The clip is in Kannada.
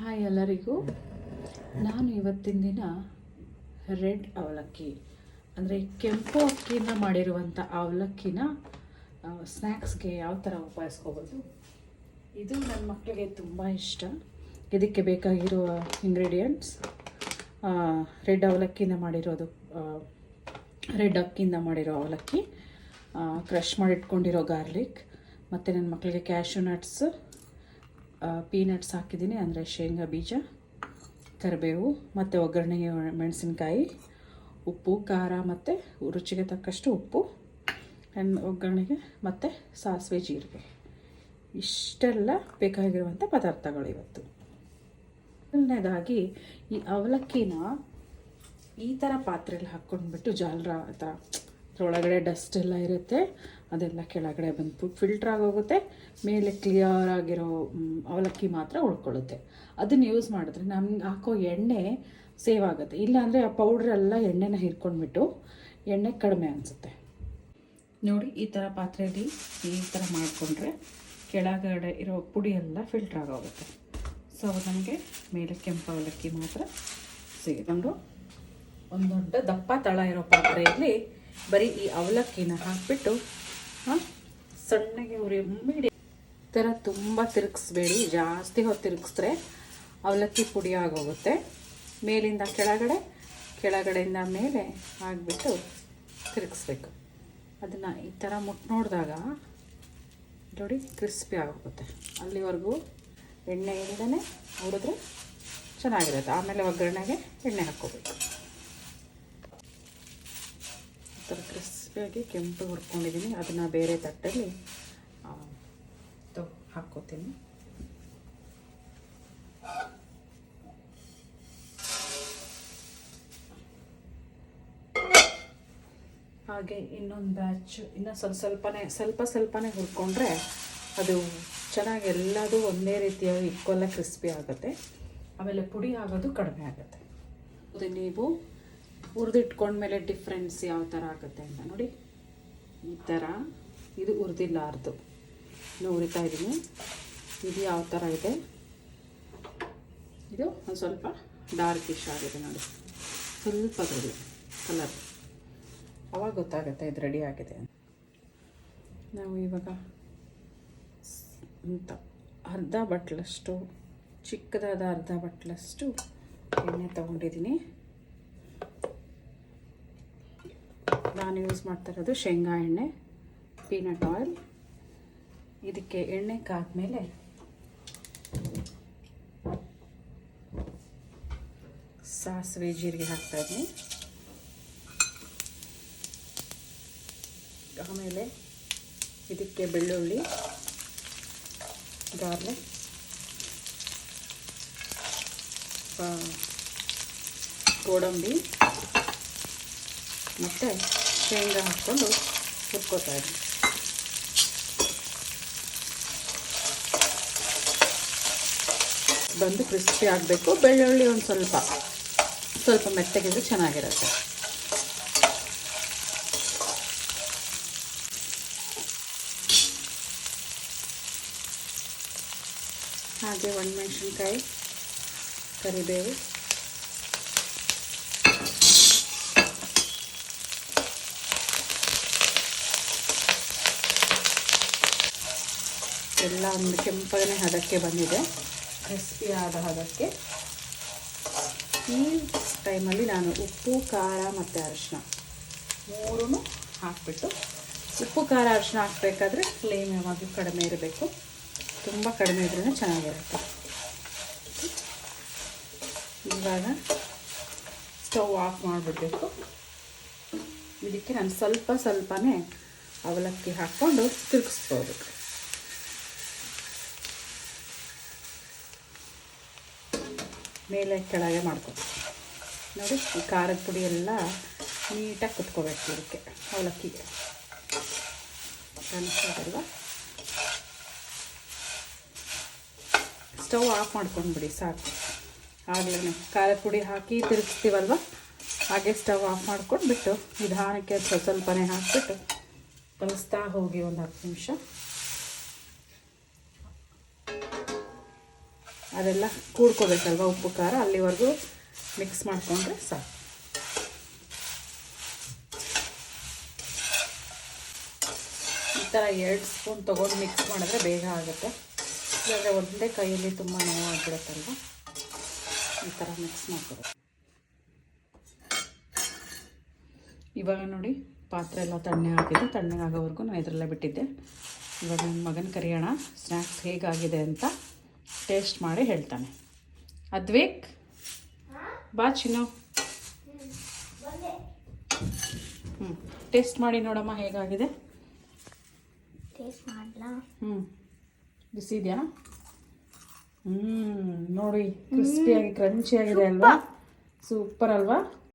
ಹಾಯ್ ಎಲ್ಲರಿಗೂ. ನಾನು ಇವತ್ತಿನ ದಿನ ರೆಡ್ ಅವಲಕ್ಕಿ ಅಂದರೆ ಕೆಂಪು ಅಕ್ಕಿಯಿಂದ ಮಾಡಿರುವಂಥ ಅವಲಕ್ಕಿನ ಸ್ನ್ಯಾಕ್ಸ್ಗೆ ಯಾವ ಥರ ಉಪಯೋಗಿಸ್ಕೋಬೋದು. ಇದು ನನ್ನ ಮಕ್ಕಳಿಗೆ ತುಂಬ ಇಷ್ಟ. ಇದಕ್ಕೆ ಬೇಕಾಗಿರುವ ಇಂಗ್ರೀಡಿಯೆಂಟ್ಸ್ ರೆಡ್ ಅವಲಕ್ಕಿಯಿಂದ ಮಾಡಿರೋದು, ರೆಡ್ ಅಕ್ಕಿಯಿಂದ ಮಾಡಿರೋ ಅವಲಕ್ಕಿ, ಕ್ರಷ್ ಮಾಡಿಟ್ಕೊಂಡಿರೋ ಗಾರ್ಲಿಕ್, ಮತ್ತು ನನ್ನ ಮಕ್ಕಳಿಗೆ ಕ್ಯಾಶ್ಯೂ ನಟ್ಸ್, ಪೀನಟ್ಸ್ ಹಾಕಿದ್ದೀನಿ, ಅಂದರೆ ಶೇಂಗಾ ಬೀಜ, ಕರಿಬೇವು, ಮತ್ತು ಒಗ್ಗರಣೆಗೆ ಮೆಣಸಿನ್ಕಾಯಿ, ಉಪ್ಪು, ಖಾರ ಮತ್ತು ರುಚಿಗೆ ತಕ್ಕಷ್ಟು ಉಪ್ಪು, ಒಗ್ಗರಣೆಗೆ ಮತ್ತು ಸಾಸಿವೆ, ಜೀರಿಗೆ. ಇಷ್ಟೆಲ್ಲ ಬೇಕಾಗಿರುವಂಥ ಪದಾರ್ಥಗಳು ಇವತ್ತು. ಮೊದಲನೇದಾಗಿ ಈ ಅವಲಕ್ಕಿನ ಈ ಥರ ಪಾತ್ರೆಯಲ್ಲಿ ಹಾಕ್ಕೊಂಡ್ಬಿಟ್ಟು ಜಾಲರ ಥರ ಒಳಗಡೆ ಡಸ್ಟ್ ಎಲ್ಲ ಇರುತ್ತೆ, ಅದೆಲ್ಲ ಕೆಳಗಡೆ ಬಂದು ಫಿಲ್ಟ್ರ್ ಆಗೋಗುತ್ತೆ. ಮೇಲೆ ಕ್ಲಿಯರ್ ಆಗಿರೋ ಅವಲಕ್ಕಿ ಮಾತ್ರ ಉಳ್ಕೊಳ್ಳುತ್ತೆ. ಅದನ್ನು ಯೂಸ್ ಮಾಡಿದ್ರೆ ನಮ್ಗೆ ಹಾಕೋ ಎಣ್ಣೆ ಸೇವ್ ಆಗುತ್ತೆ. ಇಲ್ಲಾಂದರೆ ಆ ಪೌಡ್ರೆಲ್ಲ ಎಣ್ಣೆನ ಹಿರ್ಕೊಂಡ್ಬಿಟ್ಟು ಎಣ್ಣೆ ಕಡಿಮೆ ಅನಿಸುತ್ತೆ. ನೋಡಿ, ಈ ಥರ ಪಾತ್ರೆಯಲ್ಲಿ ಈ ಥರ ಮಾಡಿಕೊಂಡ್ರೆ ಕೆಳಗಡೆ ಇರೋ ಪುಡಿ ಎಲ್ಲ ಫಿಲ್ಟ್ರ್ ಆಗೋಗುತ್ತೆ. ಸೊ ನಮಗೆ ಮೇಲೆ ಕೆಂಪು ಅವಲಕ್ಕಿ ಮಾತ್ರ ಸಿಗಿಕೊಂಡು ಒಂದು ದೊಡ್ಡ ದಪ್ಪ ತಳ ಇರೋ ಪಾತ್ರೆಯಲ್ಲಿ ಬರೀ ಈ ಅವಲಕ್ಕಿನ ಹಾಕಿಬಿಟ್ಟು ಸಣ್ಣಗೆ ಮೀಡಿಯಮ್ ಥರ ತುಂಬ ತಿರುಗಿಸ್ಬೇಡಿ. ಜಾಸ್ತಿ ಹೊತ್ತು ತಿರುಗಿಸಿದ್ರೆ ಅವಲಕ್ಕಿ ಪುಡಿ ಆಗೋಗುತ್ತೆ. ಮೇಲಿಂದ ಕೆಳಗಡೆ, ಕೆಳಗಡೆಯಿಂದ ಮೇಲೆ ಆಗಿಬಿಟ್ಟು ತಿರುಗಿಸ್ಬೇಕು. ಅದನ್ನು ಈ ಥರ ನೋಡಿದಾಗ ನೋಡಿ ಕ್ರಿಸ್ಪಿ ಆಗೋಗುತ್ತೆ. ಅಲ್ಲಿವರೆಗೂ ಎಣ್ಣೆ ಇಲ್ಲದೇ ಹುರಿದ್ರೆ ಚೆನ್ನಾಗಿರುತ್ತೆ. ಆಮೇಲೆ ಒಗ್ಗರಣೆಗೆ ಎಣ್ಣೆ ಹಾಕ್ಕೋಬೇಕು. ಈ ಥರ ಕ್ರಿಸ್ಪಿಯಾಗಿ ಕೆಂಪು ಹುರ್ಕೊಂಡಿದ್ದೀನಿ. ಅದನ್ನು ಬೇರೆ ತಟ್ಟಲ್ಲಿ ಹಾಕ್ಕೋತೀನಿ. ಹಾಗೆ ಇನ್ನೊಂದು ಬ್ಯಾಚ್ ಇನ್ನು ಸ್ವಲ್ಪನೇ ಹುರ್ಕೊಂಡ್ರೆ ಅದು ಚೆನ್ನಾಗಿ ಎಲ್ಲದೂ ಒಂದೇ ರೀತಿಯಾಗಿ ಈಕ್ವಲ್ ಕ್ರಿಸ್ಪಿ ಆಗುತ್ತೆ. ಆಮೇಲೆ ಪುಡಿ ಆಗೋದು ಕಡಿಮೆ ಆಗುತ್ತೆ. ಅದು ನೀವು ಹುರಿದಿಟ್ಕೊಂಡ್ಮೇಲೆ ಡಿಫ್ರೆನ್ಸ್ ಯಾವ ಥರ ಆಗುತ್ತೆ ಅಂತ ನೋಡಿ. ಈ ಥರ ಇದು ಹುರಿದಿಲ್ಲಾರ್ದು ಹುರಿತಾ ಇದ್ದೀನಿ. ಇದು ಯಾವ ಥರ ಇದೆ, ಇದು ಒಂದು ಸ್ವಲ್ಪ ಡಾರ್ಕಿಶ್ ಆಗಿದೆ ನೋಡಿ, ಸ್ವಲ್ಪ ಕಲರ್. ಅವಾಗ ಗೊತ್ತಾಗುತ್ತೆ ಇದು ರೆಡಿ ಆಗಿದೆ ಅಂತ. ನಾವು ಇವಾಗ ಅಂತ ಅರ್ಧ ಬಟ್ಲಷ್ಟು, ಚಿಕ್ಕದಾದ ಅರ್ಧ ಬಟ್ಲಷ್ಟು ಎಣ್ಣೆ ತೊಗೊಂಡಿದ್ದೀನಿ. ನಾನು ಯೂಸ್ ಮಾಡ್ತಾ ಇರೋದು ಶೇಂಗಾ ಎಣ್ಣೆ, ಪೀನಟ್ ಆಯಿಲ್. ಇದಕ್ಕೆ ಎಣ್ಣೆ ಕಾದ್ಮೇಲೆ ಸಾಸಿವೆ, ಜೀರಿಗೆ ಹಾಕ್ತಾಯಿದ್ದೀನಿ. ಆಮೇಲೆ ಇದಕ್ಕೆ ಬೆಳ್ಳುಳ್ಳಿ, ಗಾರ್ಲಿಕ್, ಗೋಡಂಬಿ ಮತ್ತು ಶೇಂಗಾ ಹಾಕ್ಕೊಂಡು ಹುರ್ಕೋತಾ ಇದ್ದೀನಿ. ಬಂದು ಕ್ರಿಸ್ಪಿ ಆಗಬೇಕು. ಬೆಳ್ಳುಳ್ಳಿ ಒಂದು ಸ್ವಲ್ಪ ಮೆತ್ತಗಿದ್ರೆ ಚೆನ್ನಾಗಿರುತ್ತೆ. ಹಾಗೆ ಒಣಮೆಣಸಿನ್ಕಾಯಿ, ಕರಿಬೇವು, ಎಲ್ಲ ಒಂದು ಕೆಂಪನೆ ಹದಕ್ಕೆ ಬಂದಿದೆ, ಕ್ರಿಸ್ಪಿ ಆದ ಹದಕ್ಕೆ. ಈ ಟೈಮಲ್ಲಿ ನಾನು ಉಪ್ಪು, ಖಾರ ಮತ್ತು ಅರಿಶಿನ ಮೂರೂ ಹಾಕ್ಬಿಟ್ಟು, ಉಪ್ಪು, ಖಾರ, ಅರಿಶಿನ ಹಾಕಬೇಕಾದ್ರೆ ಫ್ಲೇಮ್ ಯಾವಾಗಲೂ ಕಡಿಮೆ ಇರಬೇಕು. ತುಂಬ ಕಡಿಮೆ ಇದ್ರೂ ಚೆನ್ನಾಗಿರುತ್ತೆ. ಇವಾಗ ಸ್ಟವ್ ಆಫ್ ಮಾಡಿಬಿಡ್ಬೇಕು. ಇದಕ್ಕೆ ನಾನು ಸ್ವಲ್ಪನೇ ಅವಲಕ್ಕಿ ಹಾಕ್ಕೊಂಡು ತಿರುಗಿಸ್ಬೋದು. ಮೇಲೆ ಕೆಳಗೆ ಮಾಡ್ಕೊಬೇಕು ನೋಡಿ. ಈ ಖಾರದ ಪುಡಿ ಎಲ್ಲ ನೀಟಾಗಿ ಕುತ್ಕೋಬೇಕು ಇದಕ್ಕೆ, ಅವಲಕ್ಕಿಗೆ. ಕಾಣಿಸ್ತಾಯಿಲ್ಲ. ಸ್ಟವ್ ಆಫ್ ಮಾಡ್ಕೊಂಡ್ಬಿಡಿ ಸಾಕು. ಆಗಲೇ ಖಾರದ ಪುಡಿ ಹಾಕಿ ತಿರುಗಿಸ್ತೀವಲ್ವ, ಹಾಗೆ ಸ್ಟವ್ ಆಫ್ ಮಾಡ್ಕೊಂಡ್ಬಿಟ್ಟು ನಿಧಾನಕ್ಕೆ ಸ್ವಲ್ಪನೇ ಹಾಕಿಬಿಟ್ಟು ಕಲಿಸ್ತಾ ಹೋಗಿ ಒಂದು 10 ನಿಮಿಷ. ಅದೆಲ್ಲ ಕೂಡ್ಕೋಬೇಕಲ್ವ ಉಪ್ಪು ಖಾರ, ಅಲ್ಲಿವರೆಗೂ ಮಿಕ್ಸ್ ಮಾಡಿಕೊಂಡ್ರೆ ಸಾಕು. ಈ ಥರ 2 ಸ್ಪೂನ್ ತೊಗೊಂಡು ಮಿಕ್ಸ್ ಮಾಡಿದ್ರೆ ಬೇಗ ಆಗುತ್ತೆ. ಇಲ್ಲಾಂದರೆ ಒಂದೇ ಕೈಯಲ್ಲಿ ತುಂಬ ನೋವಾಗಿಬಿಡುತ್ತಲ್ವ. ಈ ಥರ ಮಿಕ್ಸ್ ಮಾಡ್ಕೊಬೇಕು. ಇವಾಗ ನೋಡಿ ಪಾತ್ರೆ ಎಲ್ಲ ತಣ್ಣಗಾಗೋವರೆಗೂ ನಾನು ಇದರಲ್ಲೇ ಬಿಟ್ಟಿದ್ದೆ. ಇವಾಗ ನನ್ನ ಮಗನ ಕರೆಯೋಣ, ಸ್ನ್ಯಾಕ್ಸ್ ಹೇಗಾಗಿದೆ ಅಂತ ಟೇಸ್ಟ್ ಮಾಡಿ ಹೇಳ್ತಾನೆ. ಅದ್ವಿಕ್ ಬಾ ಚಿನ್ನು. ಟೇಸ್ಟ್ ಮಾಡಿ ನೋಡಮ್ಮ ಹೇಗಾಗಿದೆ. ಬಿಸಿ ಇದೆಯಾ? ನೋಡಿ ಕ್ರಿಸ್ಪಿಯಾಗಿ ಕ್ರಂಚಿಯಾಗಿದೆ ಅಲ್ವಾ? ಸೂಪರ್ ಅಲ್ವಾ?